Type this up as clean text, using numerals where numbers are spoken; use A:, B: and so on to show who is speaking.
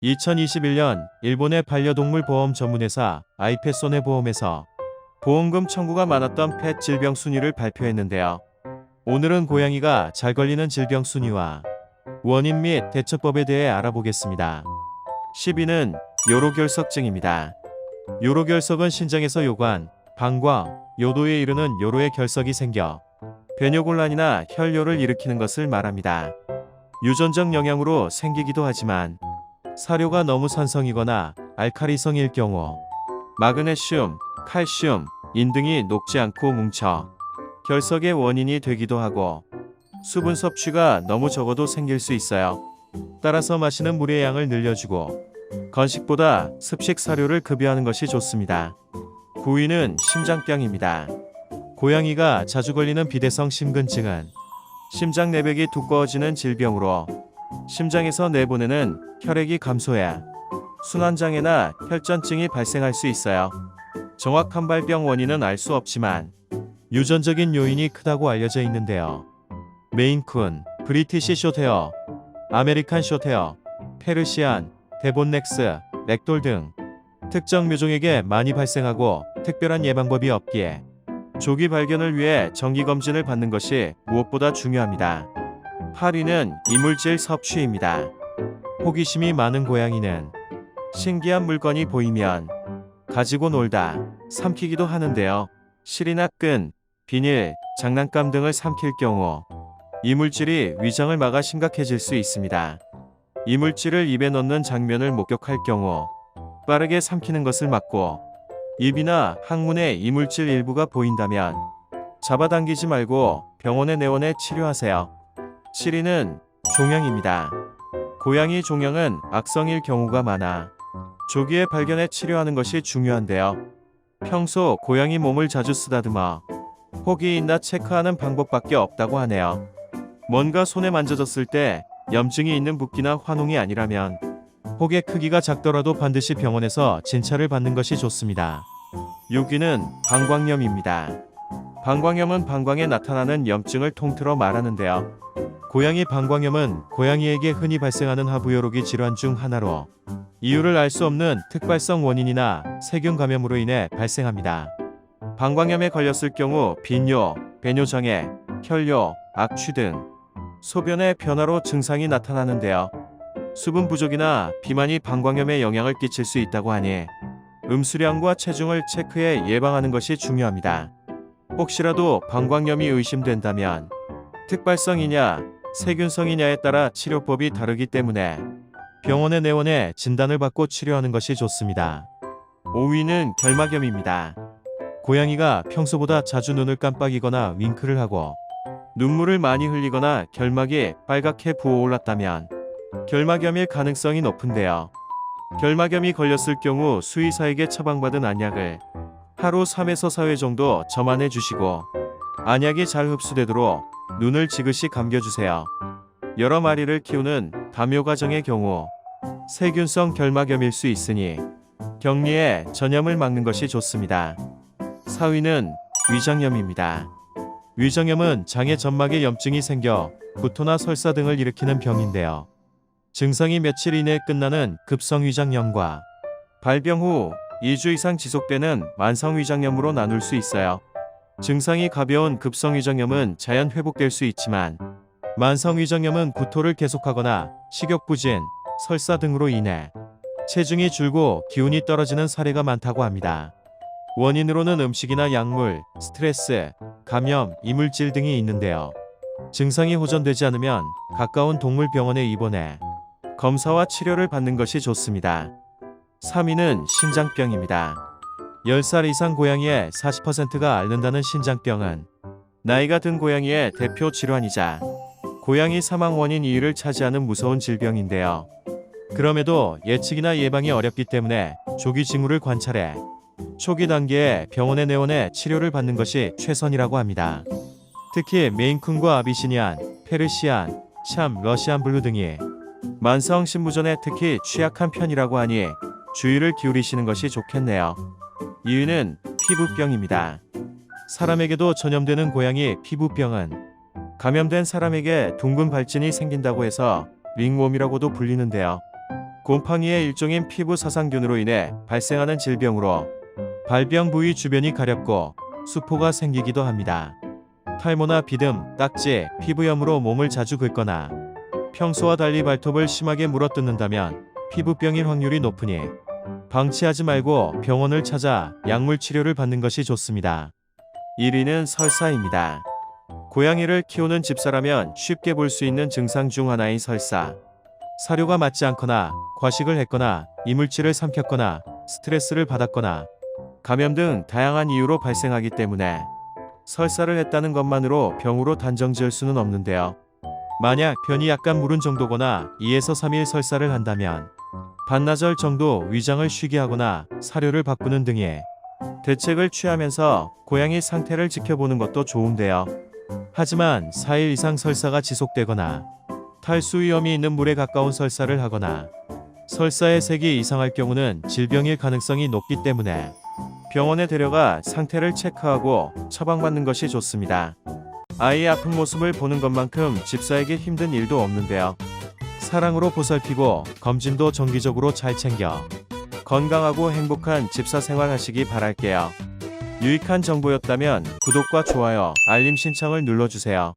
A: 2021년 일본의 반려동물 보험 전문회사 아이펫손해보험에서 보험금 청구가 많았던 펫 질병 순위를 발표했는데요. 오늘은 고양이가 잘 걸리는 질병 순위와 원인 및 대처법에 대해 알아보겠습니다. 10위는 요로결석증입니다. 요로결석은 신장에서 요관, 방광, 요도에 이르는 요로에 결석이 생겨 배뇨곤란이나 혈뇨를 일으키는 것을 말합니다. 유전적 영향으로 생기기도 하지만 사료가 너무 산성이거나 알칼리성일 경우 마그네슘, 칼슘, 인 등이 녹지 않고 뭉쳐 결석의 원인이 되기도 하고 수분 섭취가 너무 적어도 생길 수 있어요. 따라서 마시는 물의 양을 늘려주고 건식보다 습식 사료를 급여하는 것이 좋습니다. 9위는 심장병입니다. 고양이가 자주 걸리는 비대성 심근증은 심장 내벽이 두꺼워지는 질병으로 심장에서 내보내는 혈액이 감소해 순환장애나 혈전증이 발생할 수 있어요. 정확한 발병 원인은 알 수 없지만 유전적인 요인이 크다고 알려져 있는데요. 메인쿤, 브리티시 숏헤어, 아메리칸 숏헤어, 페르시안, 데본렉스, 렉돌 등 특정 묘종에게 많이 발생하고 특별한 예방법이 없기에 조기 발견을 위해 정기검진을 받는 것이 무엇보다 중요합니다. 8위는 이물질 섭취입니다. 호기심이 많은 고양이는 신기한 물건이 보이면 가지고 놀다 삼키기도 하는데요. 실이나 끈, 비닐, 장난감 등을 삼킬 경우 이물질이 위장을 막아 심각해질 수 있습니다. 이물질을 입에 넣는 장면을 목격할 경우 빠르게 삼키는 것을 막고 입이나 항문에 이물질 일부가 보인다면 잡아당기지 말고 병원에 내원해 치료하세요. 7위는 종양입니다. 고양이 종양은 악성일 경우가 많아 조기에 발견해 치료하는 것이 중요한데요. 평소 고양이 몸을 자주 쓰다듬어 혹이 있나 체크하는 방법밖에 없다고 하네요. 뭔가 손에 만져졌을 때 염증이 있는 붓기나 화농이 아니라면 혹의 크기가 작더라도 반드시 병원에서 진찰을 받는 것이 좋습니다. 6위는 방광염입니다. 방광염은 방광에 나타나는 염증을 통틀어 말하는데요. 고양이 방광염은 고양이에게 흔히 발생하는 하부요로기 질환 중 하나로 이유를 알 수 없는 특발성 원인이나 세균 감염으로 인해 발생합니다. 방광염에 걸렸을 경우 빈뇨, 배뇨장애, 혈뇨, 악취 등 소변의 변화로 증상이 나타나는데요. 수분 부족이나 비만이 방광염에 영향을 끼칠 수 있다고 하니 음수량과 체중을 체크해 예방하는 것이 중요합니다. 혹시라도 방광염이 의심된다면 특발성이냐 세균성이냐에 따라 치료법이 다르기 때문에 병원에 내원해 진단을 받고 치료하는 것이 좋습니다. 5위는 결막염입니다. 고양이가 평소보다 자주 눈을 깜빡이거나 윙크를 하고 눈물을 많이 흘리거나 결막이 빨갛게 부어올랐다면 결막염일 가능성이 높은데요. 결막염이 걸렸을 경우 수의사에게 처방받은 안약을 하루 3에서 4회 정도 점안해 주시고 안약이 잘 흡수되도록 눈을 지그시 감겨주세요. 여러 마리를 키우는 다묘 가정의 경우 세균성 결막염일 수 있으니 격리해 전염을 막는 것이 좋습니다. 4위는 위장염입니다. 위장염은 장의 점막에 염증이 생겨 구토나 설사 등을 일으키는 병인데요. 증상이 며칠 이내에 끝나는 급성위장염과 발병 후 2주 이상 지속되는 만성위장염으로 나눌 수 있어요. 증상이 가벼운 급성위장염은 자연 회복될 수 있지만 만성위장염은 구토를 계속하거나 식욕부진, 설사 등으로 인해 체중이 줄고 기운이 떨어지는 사례가 많다고 합니다. 원인으로는 음식이나 약물, 스트레스, 감염, 이물질 등이 있는데요. 증상이 호전되지 않으면 가까운 동물병원에 입원해 검사와 치료를 받는 것이 좋습니다. 3위는 신장병입니다. 10살 이상 고양이의 40%가 앓는다는 신장병은 나이가 든 고양이의 대표 질환이자 고양이 사망 원인 2위를 차지하는 무서운 질병인데요. 그럼에도 예측이나 예방이 어렵기 때문에 조기 징후를 관찰해 초기 단계에 병원에 내원해 치료를 받는 것이 최선이라고 합니다. 특히 메인쿤과 아비시니안, 페르시안, 샴, 러시안 블루 등이 만성 신부전에 특히 취약한 편이라고 하니 주의를 기울이시는 것이 좋겠네요. 2위는 피부병입니다. 사람에게도 전염되는 고양이 피부병은 감염된 사람에게 둥근 발진이 생긴다고 해서 링웜이라고도 불리는데요. 곰팡이의 일종인 피부 사상균으로 인해 발생하는 질병으로 발병 부위 주변이 가렵고 수포가 생기기도 합니다. 탈모나 비듬, 딱지, 피부염으로 몸을 자주 긁거나 평소와 달리 발톱을 심하게 물어뜯는다면 피부병일 확률이 높으니 방치하지 말고 병원을 찾아 약물 치료를 받는 것이 좋습니다. 1위는 설사입니다. 고양이를 키우는 집사라면 쉽게 볼 수 있는 증상 중 하나인 설사. 사료가 맞지 않거나 과식을 했거나 이물질을 삼켰거나 스트레스를 받았거나 감염 등 다양한 이유로 발생하기 때문에 설사를 했다는 것만으로 병으로 단정 지을 수는 없는데요. 만약 변이 약간 무른 정도거나 2에서 3일 설사를 한다면 반나절 정도 위장을 쉬게 하거나 사료를 바꾸는 등의 대책을 취하면서 고양이 상태를 지켜보는 것도 좋은데요. 하지만 4일 이상 설사가 지속되거나 탈수 위험이 있는 물에 가까운 설사를 하거나 설사의 색이 이상할 경우는 질병일 가능성이 높기 때문에 병원에 데려가 상태를 체크하고 처방받는 것이 좋습니다. 아이의 아픈 모습을 보는 것만큼 집사에게 힘든 일도 없는데요. 사랑으로 보살피고 검진도 정기적으로 잘 챙겨 건강하고 행복한 집사 생활 하시기 바랄게요. 유익한 정보였다면 구독과 좋아요, 알림 신청을 눌러주세요.